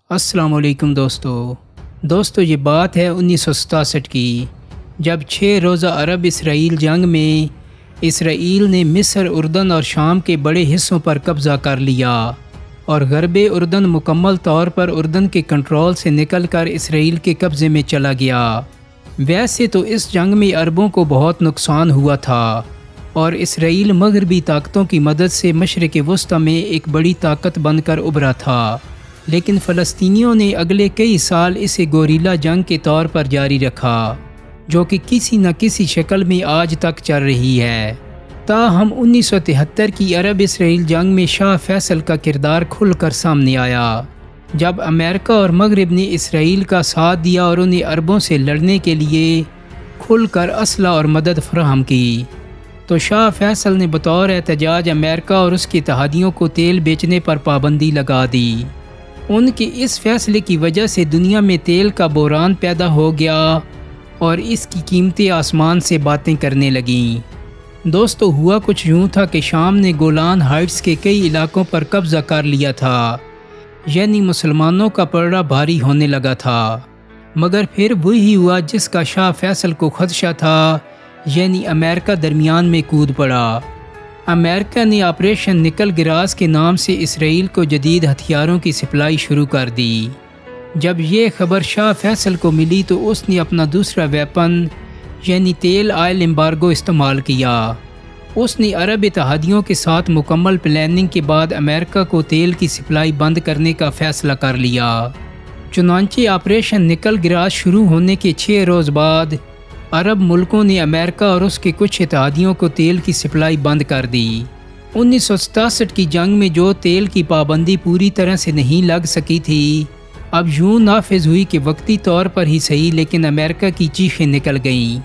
अस्सलाम वालेकुम दोस्तों ये बात है 1967 की, जब 6 रोज़ा अरब इसराइल जंग में इसराइल ने मिस्र, उर्दन और शाम के बड़े हिस्सों पर कब्ज़ा कर लिया और गरबे उर्दन मुकम्मल तौर पर उर्दन के कंट्रोल से निकलकर इसराइल के कब्ज़े में चला गया। वैसे तो इस जंग में अरबों को बहुत नुकसान हुआ था और इसराइल मगरबी ताकतों की मदद से मशरिक़ वस्ता में एक बड़ी ताकत बनकर उभरा था, लेकिन फ़लस्तीनियों ने अगले कई साल इसे गोरीला जंग के तौर पर जारी रखा, जो कि किसी न किसी शक्ल में आज तक चल रही है। ताहम 1973 की अरब इसराइल जंग में शाह फैसल का किरदार खुलकर सामने आया, जब अमेरिका और मगरब ने इसराइल का साथ दिया और उन्हें अरबों से लड़ने के लिए खुलकर असला और मदद फराहम की। तो शाह फैसल ने बतौर एहतजाज अमेरिका और उसके इत्तेहादियों को तेल बेचने पर पाबंदी लगा दी। उनके इस फैसले की वजह से दुनिया में तेल का बहरान पैदा हो गया और इसकी कीमतें आसमान से बातें करने लगीं। दोस्तों, हुआ कुछ यूँ था कि शाम ने गोलान हाइट्स के कई इलाकों पर कब्ज़ा कर लिया था, यानी मुसलमानों का पलड़ा भारी होने लगा था। मगर फिर वही हुआ जिसका शाह फैसल को खदशा था, यानी अमेरिका दरमियान में कूद पड़ा। अमेरिका ने ऑपरेशन निकल गिरास के नाम से इसराइल को जदीद हथियारों की सप्लाई शुरू कर दी। जब ये खबर शाह फैसल को मिली तो उसने अपना दूसरा वेपन यानी तेल आयल एम्बार्गो इस्तेमाल किया। उसने अरब इत्तेहादियों के साथ मुकम्मल प्लानिंग के बाद अमेरिका को तेल की सप्लाई बंद करने का फ़ैसला कर लिया। चुनांचे ऑपरेशन निकल गिरास शुरू होने के 6 रोज़ बाद अरब मुल्कों ने अमेरिका और उसके कुछ इत्तेहादियों को तेल की सप्लाई बंद कर दी। 1967 की जंग में जो तेल की पाबंदी पूरी तरह से नहीं लग सकी थी, अब यूँ नाफिज हुई कि वक्ती तौर पर ही सही, लेकिन अमेरिका की चीखें निकल गईं।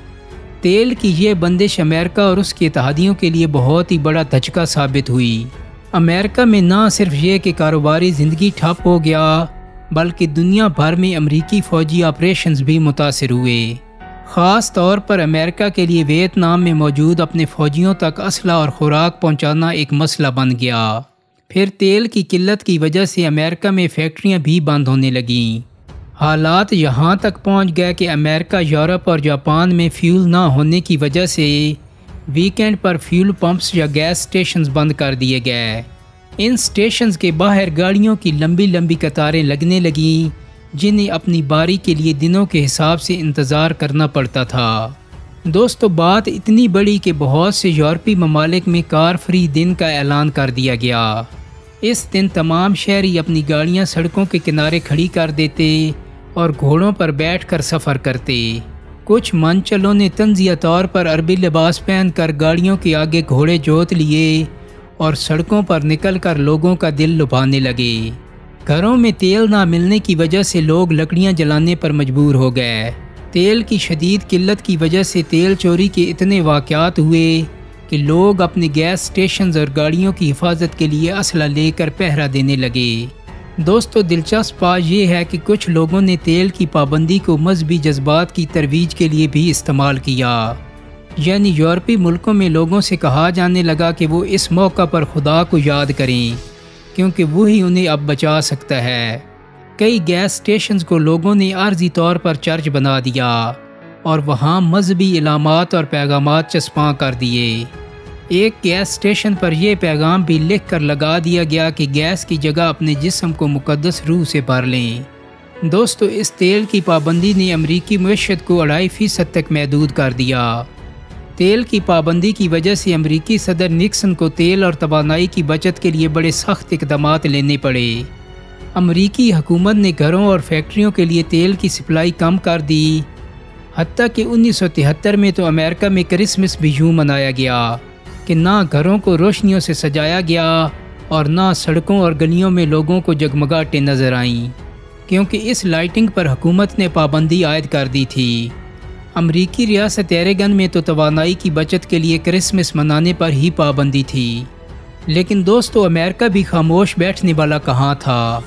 तेल की ये बंदिश अमेरिका और उसके इत्तेहादियों के लिए बहुत ही बड़ा धचका साबित हुई। अमेरिका में ना सिर्फ ये कि कारोबारी ज़िंदगी ठप हो गया, बल्कि दुनिया भर में अमरीकी फ़ौजी ऑपरेशंस भी मुतासिर हुए। ख़ास तौर पर अमेरिका के लिए वियतनाम में मौजूद अपने फ़ौजियों तक असला और खुराक पहुंचाना एक मसला बन गया। फिर तेल की किल्लत की वजह से अमेरिका में फैक्ट्रियां भी बंद होने लगीं। हालात यहाँ तक पहुँच गए कि अमेरिका, यूरोप और जापान में फ्यूल ना होने की वजह से वीकेंड पर फ्यूल पंप्स या गैस स्टेशंस बंद कर दिए गए। इन स्टेशंस के बाहर गाड़ियों की लंबी लंबी कतारें लगने लगीं, जिन्हें अपनी बारी के लिए दिनों के हिसाब से इंतज़ार करना पड़ता था। दोस्तों, बात इतनी बड़ी कि बहुत से यूरोपीय ममालिक में कार फ्री दिन का ऐलान कर दिया गया। इस दिन तमाम शहरी अपनी गाड़ियां सड़कों के किनारे खड़ी कर देते और घोड़ों पर बैठकर सफ़र करते। कुछ मनचलों ने तंज़िया तौर पर अरबी लिबास पहनकर गाड़ियों के आगे घोड़े जोत लिए और सड़कों पर निकलकर लोगों का दिल लुभाने लगे। घरों में तेल ना मिलने की वजह से लोग लकड़ियां जलाने पर मजबूर हो गए। तेल की शदीद किल्लत की वजह से तेल चोरी के इतने वाक़यात हुए कि लोग अपने गैस स्टेशंस और गाड़ियों की हिफाजत के लिए असला लेकर पहरा देने लगे। दोस्तों, दिलचस्प बात यह है कि कुछ लोगों ने तेल की पाबंदी को मजहबी जज्बात की तरवीज के लिए भी इस्तेमाल किया, यानी यूरोपीय मुल्कों में लोगों से कहा जाने लगा कि वो इस मौका पर खुदा को याद करें, क्योंकि वही उन्हें अब बचा सकता है। कई गैस स्टेशंस को लोगों ने आर्जी तौर पर चर्च बना दिया और वहाँ मजहबी इलामात और पैगामात चस्पा कर दिए। एक गैस स्टेशन पर यह पैगाम भी लिख कर लगा दिया गया कि गैस की जगह अपने जिस्म को मुकद्दस रूह से भर लें। दोस्तों, इस तेल की पाबंदी ने अमरीकी मईशत को 2.5% तक महदूद कर दिया। तेल की पाबंदी की वजह से अमरीकी सदर निक्सन को तेल और तवानाई की बचत के लिए बड़े सख्त इक़दामात लेने पड़े। अमरीकी हुकूमत ने घरों और फैक्ट्रियों के लिए तेल की सप्लाई कम कर दी। हत्ता कि 1973 में तो अमेरिका में क्रिसमस भी यूँ मनाया गया कि ना घरों को रोशनियों से सजाया गया और ना सड़कों और गलियों में लोगों को जगमगाहटें नज़र आईं, क्योंकि इस लाइटिंग पर हुकूमत ने पाबंदी आयद कर दी थी। अमरीकी रियासत ओरेगन में तो तवानाई की बचत के लिए क्रिसमस मनाने पर ही पाबंदी थी। लेकिन दोस्तों, अमेरिका भी खामोश बैठने वाला कहाँ था।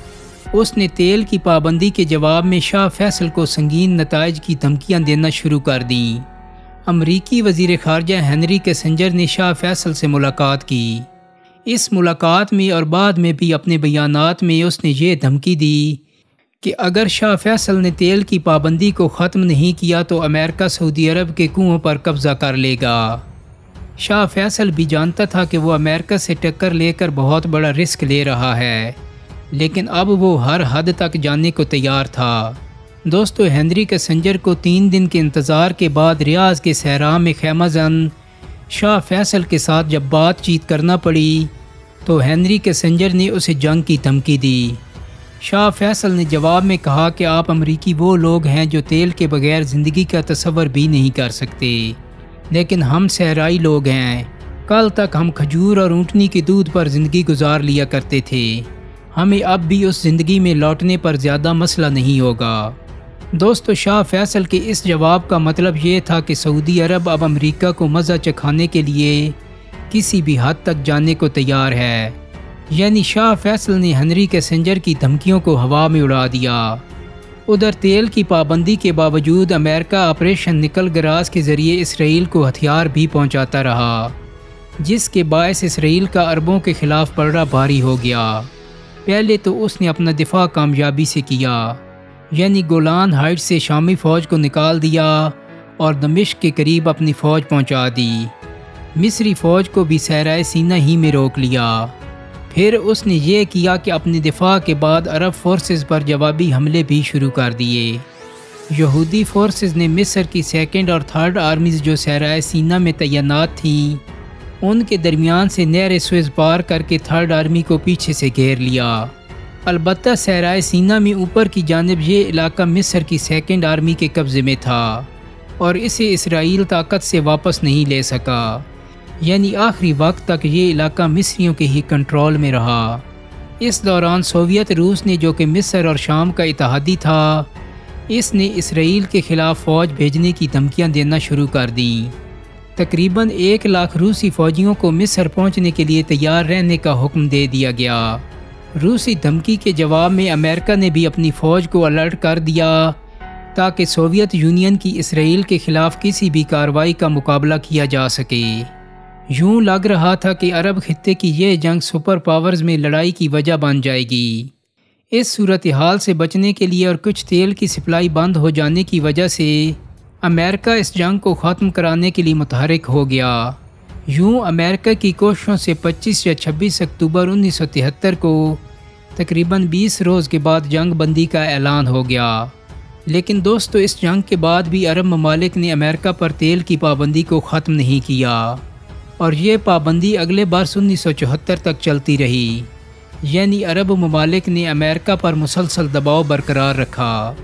उसने तेल की पाबंदी के जवाब में शाह फैसल को संगीन नताइज की धमकियाँ देना शुरू कर दीं। अमरीकी वज़ीर ख़ारजा हेनरी किसिंजर ने शाह फैसल से मुलाकात की। इस मुलाकात में और बाद में भी अपने बयानात में उसने ये धमकी दी कि अगर शाह फैसल ने तेल की पाबंदी को ख़त्म नहीं किया तो अमेरिका सऊदी अरब के कुओं पर कब्ज़ा कर लेगा। शाह फैसल भी जानता था कि वो अमेरिका से टक्कर लेकर बहुत बड़ा रिस्क ले रहा है, लेकिन अब वो हर हद तक जाने को तैयार था। दोस्तों, हेनरी किसिंजर को 3 दिन के इंतज़ार के बाद रियाज के सहरा में खैमाजन शाह फैसल के साथ जब बातचीत करना पड़ी तो हेनरी किसिंजर ने उसे जंग की धमकी दी। शाह फैसल ने जवाब में कहा कि आप अमरीकी वो लोग हैं जो तेल के बगैर ज़िंदगी का तसव्वुर भी नहीं कर सकते, लेकिन हम सहराई लोग हैं। कल तक हम खजूर और ऊँटनी के दूध पर ज़िंदगी गुजार लिया करते थे। हमें अब भी उस ज़िंदगी में लौटने पर ज़्यादा मसला नहीं होगा। दोस्तों, शाह फैसल के इस जवाब का मतलब ये था कि सऊदी अरब अब अमेरिका को मज़ा चखाने के लिए किसी भी हद तक जाने को तैयार है। यानी शाह फैसल ने हेनरी किसिंजर की धमकियों को हवा में उड़ा दिया। उधर तेल की पाबंदी के बावजूद अमेरिका ऑपरेशन निकल गराज के ज़रिए इसराइल को हथियार भी पहुंचाता रहा, जिसके बायस इसराइल का अरबों के ख़िलाफ़ पलड़ा भारी हो गया। पहले तो उसने अपना दिफा कामयाबी से किया, यानी गोलान हाइट से शामी फ़ौज को निकाल दिया और दमिश्क के करीब अपनी फ़ौज पहुंचा दी। मिस्री फ़ौज को भी सहराए सीना ही में रोक लिया। फिर उसने ये किया कि अपने दिफा के बाद अरब फोर्सेस पर जवाबी हमले भी शुरू कर दिए। यहूदी फोर्सेस ने मिस्र की 2nd और 3rd आर्मीज़ जो सहराए सीना में तैनात थीं, उनके दरमियान से नहर सुएज़ पार करके 3rd आर्मी को पीछे से घेर लिया। अलबत्ता सहराए सीना में ऊपर की जानिब ये इलाका मिस्र की 2nd आर्मी के कब्ज़े में था और इसे इसराइल ताकत से वापस नहीं ले सका। यानी आखिरी वक्त तक ये इलाका मिस्रियों के ही कंट्रोल में रहा। इस दौरान सोवियत रूस ने, जो कि मिस्र और शाम का इत्तेहादी था, इसने इसराइल के ख़िलाफ़ फ़ौज भेजने की धमकियां देना शुरू कर दी। तकरीबन 1 लाख रूसी फ़ौजियों को मिस्र पहुंचने के लिए तैयार रहने का हुक्म दे दिया गया। रूसी धमकी के जवाब में अमेरिका ने भी अपनी फ़ौज को अलर्ट कर दिया ताकि सोवियत यूनियन की इसराइल के ख़िलाफ़ किसी भी कार्रवाई का मुकाबला किया जा सके। यूं लग रहा था कि अरब खित्ते की यह जंग सुपर पावर्स में लड़ाई की वजह बन जाएगी। इस सूरत हाल से बचने के लिए और कुछ तेल की सप्लाई बंद हो जाने की वजह से अमेरिका इस जंग को ख़त्म कराने के लिए मुतहरिक हो गया। यूं अमेरिका की कोशिशों से 25 या 26 अक्टूबर 1973 को तकरीबन 20 रोज़ के बाद जंग बंदी का ऐलान हो गया। लेकिन दोस्तों, इस जंग के बाद भी अरब ममालिक ने अमेरिका पर तेल की पाबंदी को ख़त्म नहीं किया और ये पाबंदी अगले वर्ष 1974 तक चलती रही। यानी अरब ममालिक ने अमेरिका पर मुसलसल दबाव बरकरार रखा।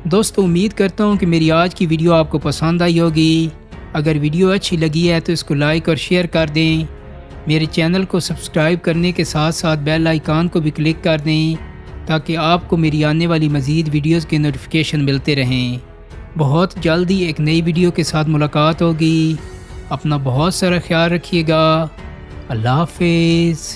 दोस्तों, उम्मीद करता हूँ कि मेरी आज की वीडियो आपको पसंद आई होगी। अगर वीडियो अच्छी लगी है तो इसको लाइक और शेयर कर दें। मेरे चैनल को सब्सक्राइब करने के साथ साथ बेल आइकन को भी क्लिक कर दें ताकि आपको मेरी आने वाली मज़ीद वीडियोस के नोटिफिकेशन मिलते रहें। बहुत जल्दी एक नई वीडियो के साथ मुलाकात होगी। अपना बहुत सारा ख्याल रखिएगा। अल्लाह हाफिज़।